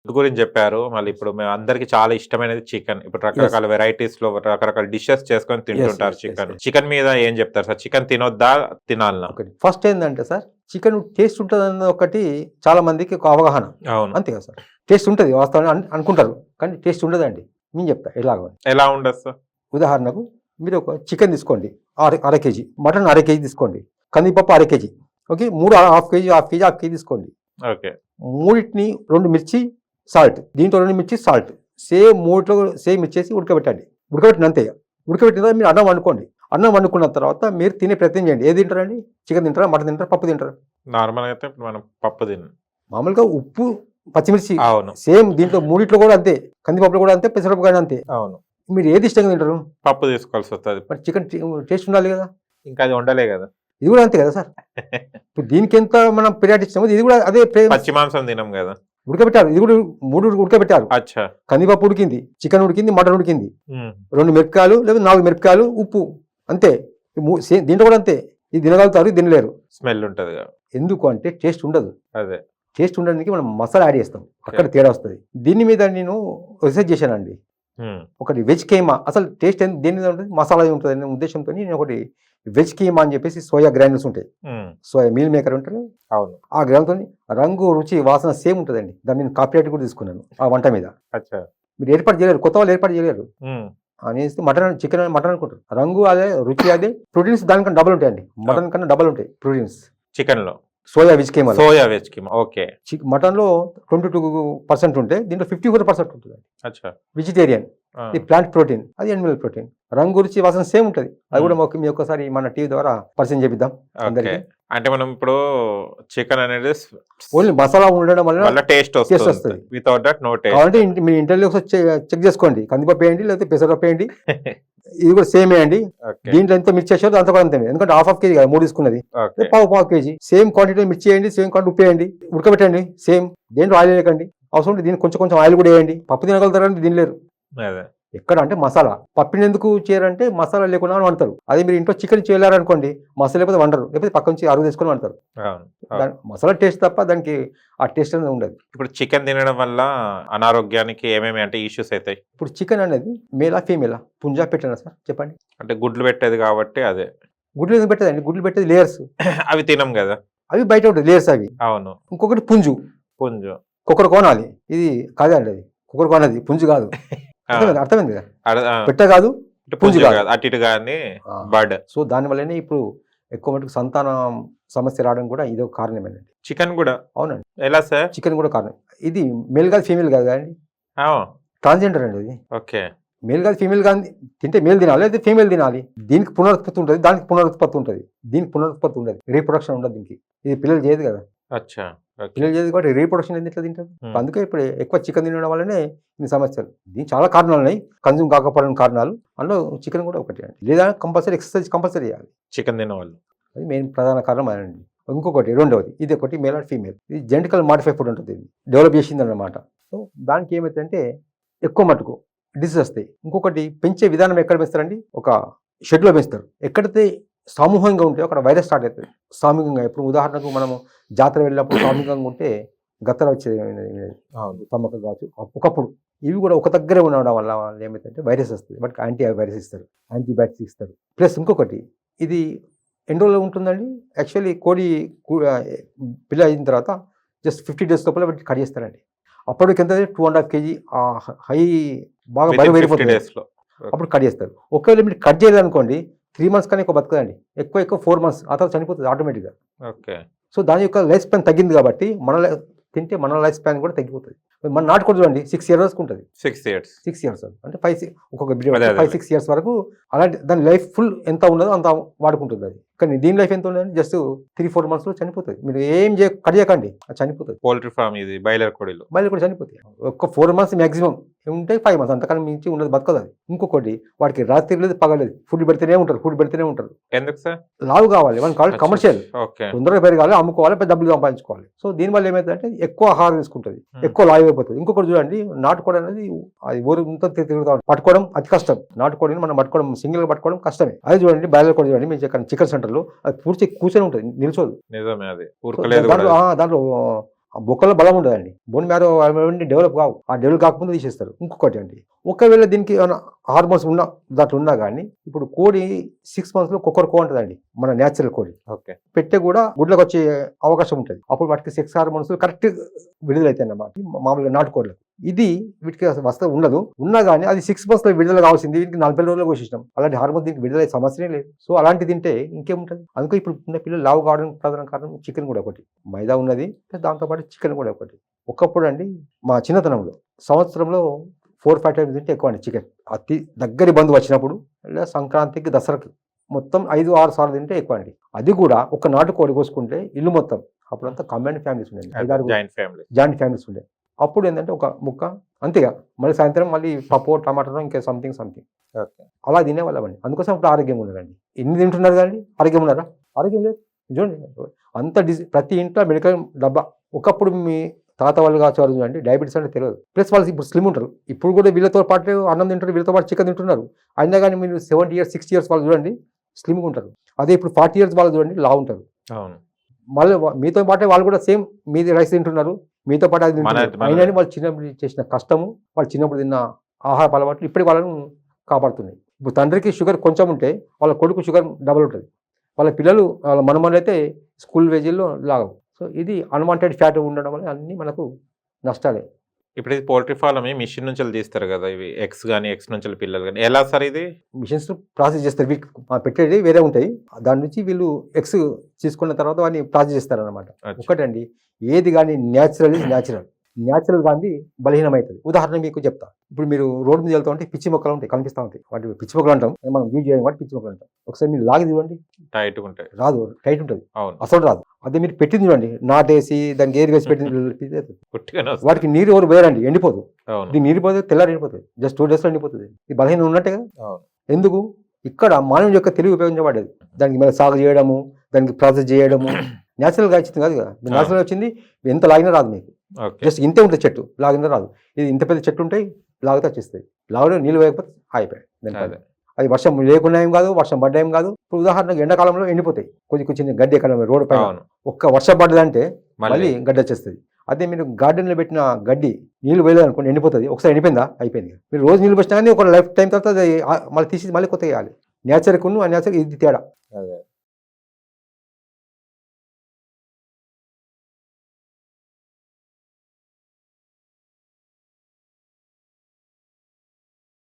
Food గురించి చెప్పారు. మళ్ళీ ఇప్పుడు మేము అందరికి చాలా ఇష్టమైనది చికెన్. ఇప్పుడు రకరకాల వెరైటీస్ లో రకరకాల డిషెస్ చేసుకొని తింటుంటారు చికెన్. చికెన్ మీద ఏం చెప్తారు సార్? చికెన్ తినొద్దా, తినాలనా? ఫస్ట్ ఏంటంటే సార్, చికెన్ టేస్ట్ ఉంటుంది అన్న ఒకటి చాలా మందికి ఒక అవగాహన. అవును, అంతే కదా సార్, టేస్ట్ ఉంటుంది వాస్తవాన్ని అనుకుంటారు, కానీ టేస్ట్ ఉండదండి. నేను చెప్తా ఎలా ఉండదు సార్. ఉదాహరణకు మీరు ఒక చికెన్ తీసుకోండి, అర కేజీ, మటన్ అర కేజీ తీసుకోండి, కందిపప్పు అర కేజీ, ఓకే, 3 హాఫ్ కేజీ తీసుకోండి. ఓకే, మూడింటిని 2 మిర్చి సాల్ట్, దీంట్లో 2 మిర్చి సాల్ట్, సేమ్ మూడిట్లో సేమ్ ఇచ్చేసి ఉడకబెట్టండి. ఉడకబెట్టిన అంతే. ఉడకబెట్టిన తర్వాత మీరు అన్నం వండుకోండి. అన్నం వండుకున్న తర్వాత మీరు తినే ప్రయత్నం చేయండి. ఏది తింటారండి? చికెన్ తింటారా, మటన్ తింటారా, పప్పు తింటారా? నార్మల్ అయితే మనం పప్పు తిన్నాం. మామూలుగా ఉప్పు, పచ్చిమిర్చి అవును, సేమ్ దీంట్లో మూడిట్లో కూడా అంతే, కందిపప్పులో కూడా అంతే, పెసరపప్పు కానీ అంతే. అవును, మీరు ఏది ఇష్టంగా తింటారు? పప్పు తీసుకోవాల్సి వస్తుంది. మరి చికెన్ టేస్ట్ ఉండాలి కదా. ఇంకా అది ఉండలే కదా. ఇది కూడా అంతే కదా సార్. ఇప్పుడు దీనికి ఎంత మనం పిరియాటి ఇచ్చామో ఇది కూడా అదే. పచ్చి మాంసం తినం కదా. ఉడకబెట్టారు, ఇది కూడా 3 ఉడకబెట్టారు. అచ్చా, కందిపప్పు ఉడికింది, చికెన్ ఉడికింది, మటన్ ఉడికింది, 2 మిరపకాయలు లేదా 4 మిరపకాయలు, ఉప్పు, అంతే. దీంట్లో కూడా అంతే. ఇది తినగలుగుతారు, ఇది తినలేరు. స్మెల్ ఉంటది కదా. ఎందుకు అంటే టేస్ట్ ఉండదు. అదే టేస్ట్ ఉండడానికి మనం మసాలా యాడ్ చేస్తాం, అక్కడ తేడా వస్తుంది. దీని మీద నేను రీసెర్చ్ చేశానండి. ఒకటి వెజ్ కీమా, అసలు టేస్ట్ దేని మీద ఉంటుంది? మసాలా ఉంటుంది అనే ఉద్దేశంతో నేను ఒకటి వెజ్ కీమా అని చెప్పేసి సోయా గ్రాన్యూల్స్ ఉంటాయి, సోయా మీల్ మేకర్ ఉంటుంది. అవును, ఆ గ్రాన్తో రంగు, రుచి, వాసన సేమ్ ఉంటుందండి. దాన్ని నేను కాపీరైట్ కూడా తీసుకున్నాను ఆ వంట మీద. మీరు ఏర్పాటు చేయలేరు, కొత్త వాళ్ళు ఏర్పాటు చేయలేరు అనేసి. చికెన్ మటన్ అనుకుంటారు, రంగు అదే, రుచి అదే, ప్రోటీన్స్ దానికన్నా డబల్ ఉంటాయండి. మటన్ కన్నా డబల్ ఉంటాయి ప్రోటీన్స్ చికెన్ లో. Soya veg keema, okay. Mutton లో 22% ఉంటే దీంట్లో 54% ఉంటుంది. వెజిటేరియన్, ఇది ప్లాంట్ ప్రోటీన్, అది యానిమల్ ప్రోటీన్. రంగు, రుచి, వాసన సేమ్ ఉంటుంది. అది కూడా మీ ఒక్కసారి మన టీవీ ద్వారా పరిచయం చేపిద్దాం అందరికి. అంటే మనం ఇప్పుడు చికెన్ అనేది ఓన్లీ మసాలా ఉండడం వల్ల టేస్ట్ వస్తుంది. Without that no taste. కాబట్టి మీ ఇంటర్వ్యూ చెక్ చేసుకోండి. కందిపప్పు వేయండి, లేకపోతే పెసరపప్పు వేయండి, ఇది కూడా సేమ్ వేయండి. దీంట్లో ఎంత మిర్చి వేసారో అంత కూడా అంతే. ఎందుకంటే హాఫ్ కేజీ కదా 3 తీసుకున్నది, పావు కేజీ సేమ్ క్వాంటిటీ మిర్చి వేయండి, సేమ్ క్వాంటిటీ ఉప్పు వేయండి, ఉడకబెట్టండి సేమ్. దేంట్లో ఆయిల్ వేయకండి, అవసరం ఉంటే దీనికి కొంచెం ఆయిల్ కూడా వేయండి. పప్పు తినగలుగుతారంటే తినలేరు. ఎక్కడ అంటే మసాలా పప్పిని ఎందుకు చేయరంటే మసాలా లేకుండా వండుతారు. అదే మీరు ఇంట్లో చికెన్ చేయలేరనుకోండి, మసాలా లేకపోతే వండరు, లేకపోతే పక్క నుంచి అరుగు తీసుకొని వండుతారు. మసాలా టేస్ట్ తప్ప దానికి ఆ టేస్ట్ అనేది ఉండదు. ఇప్పుడు చికెన్ తినడం వల్ల అనారోగ్యానికి ఏమేమి అంటే ఇష్యూస్ అవుతాయి? ఇప్పుడు చికెన్ అనేది మేలా ఫీమేలా? పుంజా పెట్టారా సార్ చెప్పండి? అంటే గుడ్లు పెట్టేది కాబట్టి. అదే గుడ్లు ఎందుకు పెట్టేదండి? గుడ్లు పెట్టేది లేయర్స్, అవి తినం కదా, అవి బయట ఉంటుంది లేయర్స్ అవి. అవును. ఇంకొకటి పుంజు, కుక్కర్ కోనాలి, ఇది కాదండి, అది కుక్కర్ కోనది, పుంజు కాదు. అర్థమైంది కదా, పెట్ట కాదు, పుంజు కాదు, అటు ఇటు కానీ బర్డ్. సో దానివల్లనే ఇప్పుడు ఎక్కువ మటుకు సంతానం సమస్య రావడం కూడా ఇదో కారణమేనండి. చికెన్ కూడా? అవునండి. ఎలా సార్? చికెన్ కూడా కారణం. ఇది మేల్ కాదు ఫీమేల్ కాదు అండి, ట్రాన్స్జెండర్ అండి అది. ఓకే. మేల్ కాదు ఫీమేల్ కానీ తింటే మేల్ తినాలి, అయితే ఫీమేల్ తినాలి. దీనికి పునరుత్పత్తి ఉంటుంది, దానికి పునరుత్పత్తి ఉంటుంది. దీనికి పునరుత్పత్తి ఉండదు, రీప్రొడక్షన్ ఉండదు దీనికి. ఇది పిల్లలు చేయదు కదా. అచ్చా, పిల్లలు చేయదు కాబట్టి రీప్రొడక్షన్ ఎందుకు ఎట్లా తింటారు? అందుకే ఇప్పుడు ఎక్కువ చికెన్ తినడం వల్లనే ఇన్ని సమస్యలు. దీనికి చాలా కారణాలు ఉన్నాయి, కన్జ్యూమ్ కాకపోవడం కారణాలు. అందులో చికెన్ కూడా ఒకటి అండి. లేదా కంపల్సరీ ఎక్సర్సైజ్ కంపల్సరీ చేయాలి చికెన్ తినేవాళ్ళు, అది మెయిన్ ప్రధాన కారణం అనండి. ఇంకొకటి రెండవది, ఇది ఒకటి మేల్ అండ్ ఫీమేల్, ఇది జెనెటికల్ మాడిఫై ఫుడ్ ఉంటుంది, ఇది డెవలప్ చేసింది అన్నమాట. సో దానికి ఏమవుతుందంటే ఎక్కువ మటుకు డిసీజ్ వస్తాయి. ఇంకొకటి పెంచే విధానం ఎక్కడ పెంచుతారండి? ఒక షెడ్లో పెంచుతారు. ఎక్కడైతే సామూహికంగా ఉంటే అక్కడ వైరస్ స్టార్ట్ అవుతుంది. సామూహికంగా ఇప్పుడు ఉదాహరణకు మనము జాతర వెళ్ళినప్పుడు సామూహికంగా ఉంటే గత్తర వచ్చేది, తమ్మక కావచ్చు. ఒకప్పుడు ఇవి కూడా ఒక దగ్గరే ఉండడం వల్ల ఏమైతే వైరస్ వస్తుంది, బట్ యాంటీ వైరస్ ఇస్తారు, యాంటీబయాటిక్స్ ఇస్తారు. ప్లస్ ఇంకొకటి, ఇది ఎన్ని రోజులు ఉంటుందండి? యాక్చువల్లీ కోడి పిల్ల అయిన తర్వాత జస్ట్ 50 days లోపల కట్ చేస్తారండి. అప్పటికి ఎంత 2.5 kg హై బాగా బరువు పెరిగిపోతుంది, అప్పుడు కట్ చేస్తారు. ఒకవేళ మీరు కట్ చేయాలనుకోండి 3 months కానీ ఎక్కువ బతకదండి, ఎక్కువ 4 months, ఆ తర్వాత చనిపోతుంది ఆటోమేటిక్గా. ఓకే. సో దాని యొక్క లైఫ్ స్పాన్ తగ్గింది కాబట్టి తింటే మన లైఫ్ స్పాన్ కూడా తగ్గిపోతుంది. మన నాటుకోడి చూడండి 6 years వరకు ఉంటుంది. 6 years అంటే 5-6 years వరకు. అలాంటి దాని లైఫ్ ఫుల్ ఎంత ఉన్నదో అంత వాడుకుంటుంది అది. కానీ దీని లైఫ్ ఎంత ఉండదు, జస్ట్ 3-4 months లో చనిపోతుంది. మీరు ఏం కట్ చేయకండి, అది చనిపోతుంది. పౌల్ట్రీ ఫామ్ ఇది, బాయిలర్ కోడిలో కూడా చనిపోతాయి. ఒక 4 months మ్యాక్సిమం ఉంటే 5 months, అంతకన్నా మించి ఉన్నది బతకదు అది. ఇంకొకటి, వాడికి రాత్రి లేదు పగలేదు ఫుడ్ పెడితేనే ఉంటారు. ఎందుకు సార్? లావు కావాలి, వాళ్ళకి కావాలి కమర్షియల్, తొందరగా పెరగాలి, అమ్ముకోవాలి, పెద్ద డబ్బులు సంపాదించుకోవాలి. సో దీనివల్ల ఏమైందంటే ఎక్కువ ఆహారం తీసుకుంటుంది, ఎక్కువ లావు అయిపోతుంది. ఇంకొకటి చూడండి, నాటుకోడి అనేది అది ఊరంతా తిరుగుతా పట్టుకోవడం అతి కష్టం. నాటుకోడిని మనం పట్టుకోవడం, సింగిల్ గా పట్టుకోవడం కష్టమే. అది చూడండి, బాయిలర్ కోడి చూడండి, మీరు చికెన్ సెంటర్ లో అది పూర్తి కూర్చొని ఉంటుంది, నిల్చోదు. నిజమే, అది దాంట్లో ఆ బొక్కలో బలం ఉండదండి. బోన్ మ్యారో డెవలప్ కావు. ఆ డెవలప్ కాకముందు తీసేస్తారు. ఇంకొకటి అండి, ఒకవేళ దీనికి ఏమైనా హార్మోన్స్ ఉన్న దాంట్లో ఉన్నా కానీ ఇప్పుడు కోడి 6 months కొకరకో ఉంటుందండి, మన న్యాచురల్ కోడి. ఓకే. పెట్టే కూడా గుడ్లకు వచ్చే అవకాశం ఉంటుంది. అప్పుడు వాటికి 6 హార్మోన్స్ కరెక్ట్ విడుదలైతాయి అన్నమాట, మామూలుగా నాటుకోళ్ళకు. ఇది వీటికి అసలు వస్తూ ఉండదు. ఉన్నా కానీ అది 6 months విడుదల కావాల్సింది వీటికి 40 రోజుల్లో కోసేసినాం. అలాంటి హార్మోన్స్ దీనికి విడుదల సమస్యనే లేదు. సో అలాంటి తింటే ఇంకేముంటుంది. అందుకే ఇప్పుడు ఉన్న పిల్లలు లావు కావడానికి ప్రధాన కారణం చికెన్ కూడా ఒకటి, మైదా ఉన్నది, దాంతోపాటు చికెన్ కూడా ఒకటి. ఒకప్పుడు అండి మా చిన్నతనంలో సంవత్సరంలో 4-5 times తింటే ఎక్కువ అండి చికెన్. అతి దగ్గరి బంధువు వచ్చినప్పుడు లేదా సంక్రాంతికి, దసరాకి మొత్తం 5-6 సార్లు తింటే ఎక్కువ అండి. అది కూడా ఒక నాటుకోడి కోసుకుంటే ఇల్లు మొత్తం, అప్పుడంతా కంబైన్డ్ ఫ్యామిలీస్ ఉండేది, 5-6 జాయింట్ ఫ్యామిలీస్ ఉండే. అప్పుడు ఏంటంటే ఒక ముక్క అంతేగా, మళ్ళీ సాయంత్రం మళ్ళీ పప్పు టమాటో ఇంకా సంథింగ్ అలా తినేవాళ్ళమండి. అందుకోసం అప్పుడు ఆరోగ్యం ఉన్నారండి. ఎన్ని తింటున్నారు కానీ ఆరోగ్యం ఉన్నారా? ఆరోగ్యం లేదు. చూడండి అంత ప్రతి ఇంట్లో మెడికల్ డబ్బా. ఒకప్పుడు మీ తాత వాళ్ళు కావచ్చు చూడండి, డయాబెటీస్ అంటే తెలియదు. ప్లస్ వాళ్ళు ఇప్పుడు స్లిమ్ ఉంటారు. ఇప్పుడు కూడా వీళ్ళతో పాటు అన్నం తింటారు, వీళ్ళతో పాటు చికెన్ తింటున్నారు. అయినా కానీ మీరు 70 years 60 years వాళ్ళు చూడండి స్లిమ్గా ఉంటారు. అదే ఇప్పుడు 40 years వాళ్ళు చూడండి లా ఉంటారు. మళ్ళీ మీతో పాటే వాళ్ళు కూడా సేమ్ మీది రైస్ తింటున్నారు, మీతో పాటు అది తింటున్నారు. అయినా వాళ్ళు చిన్నప్పుడు చేసిన కష్టము, వాళ్ళు చిన్నప్పుడు తిన్న ఆహార అలవాట్లు ఇప్పటికి వాళ్ళను కాపాడుతున్నాయి. ఇప్పుడు తండ్రికి షుగర్ కొంచెం ఉంటే వాళ్ళ కొడుకు షుగర్ డబల్ ఉంటుంది. వాళ్ళ పిల్లలు వాళ్ళ మనమలు అయితే స్కూల్ వేజీల్లో లాగవు. సో ఇది అన్వాంటెడ్ ఫ్యాట్ ఉండడం వల్ల అన్నీ మనకు నష్టాలే. ఇప్పుడు ఇది పోల్ట్రీ ఫార్మ్ మిషన్ నుంచి తీస్తారు కదా, ఇవి ఎగ్స్ కానీ ఎగ్స్ నుంచి పిల్లలు కానీ ఎలా సార్ ఇది? మిషన్స్ ప్రాసెస్ చేస్తారు, వీటికి పెట్టేది వేరే ఉంటాయి. దాని నుంచి వీళ్ళు ఎగ్స్ తీసుకున్న తర్వాత వాటిని ప్రాసెస్ చేస్తారు అనమాట. ఒకటండి, ఏది కానీ న్యాచురల్ ఇస్ న్యాచురల్. న్యాచురల్ కానీ బలహీనమవుతుంది. ఉదాహరణ మీకు చెప్తా. ఇప్పుడు మీరు రోడ్డు మీద వెళ్తా ఉంటే పిచ్చి మొక్కలు ఉంటాయి, కనిపిస్తూ ఉంటాయి. వాటి పిచ్చి మొక్కలు అంటాం, మనం యూజ్ చేయడం వాటి పిచ్చి మొక్కలు అంటాం. ఒకసారి మీరు లాగి చూడండి, టైట్ ఉంటాయి, రాదు, టైట్ ఉంటుంది, అసలు రాదు. అదే మీరు పెట్టింది చూడండి, నాటేసి దానికి ఏరు వేసి పెట్టింది, వాటికి నీరు ఎవరు వేరండి, ఎండిపోదు. దీనికి నీరు పోతే తెల్లారి ఎండిపోతుంది, జస్ట్ 2 days ఎండిపోతుంది. ఇది బలహీనం ఉన్నట్టే కదా. ఎందుకు? ఇక్కడ మానవుని యొక్క తెలివి ఉపయోగించబడేది. దానికి మళ్ళీ సాగు చేయడము, దానికి ప్రాసెస్ చేయడము. న్యాచురల్గా వచ్చింది కాదు కదా, న్యాచురల్గా వచ్చింది ఎంత లాగినా రాదు మీకు. జస్ట్ ఇంతే ఉంటుంది చెట్టు, లాగినా రాదు. ఇది ఇంత పెద్ద చెట్టు ఉంటాయి, లాగితే వచ్చేస్తుంది. లాగడం నీళ్ళు వేయకపోతే ఆగిపోయాయి. అది వర్షం లేకుండా ఏం కాదు, వర్షం పడ్డా ఏం కాదు. ఇప్పుడు ఉదాహరణకు ఎండాకాలంలో ఎండిపోతాయి, కొంచెం గడ్డి ఎక్కడ రోడ్డు పైన ఒక్క వర్షం పడ్డదంటే మళ్ళీ గడ్డి వచ్చేస్తుంది. అదే మీరు గార్డెన్లో పెట్టిన గడ్డి నీళ్ళు వేయలేదు అనుకోండి, ఎండిపోతుంది. ఒకసారి ఎండిపోయిందా అయిపోయింది. మీరు రోజు నీళ్ళు వచ్చినా కానీ ఒక లైఫ్ టైం తర్వాత మళ్ళీ తీసి మళ్ళీ కొత్త వేయాలి. నేచర్కు అన్యాచర్ ఇది తేడా.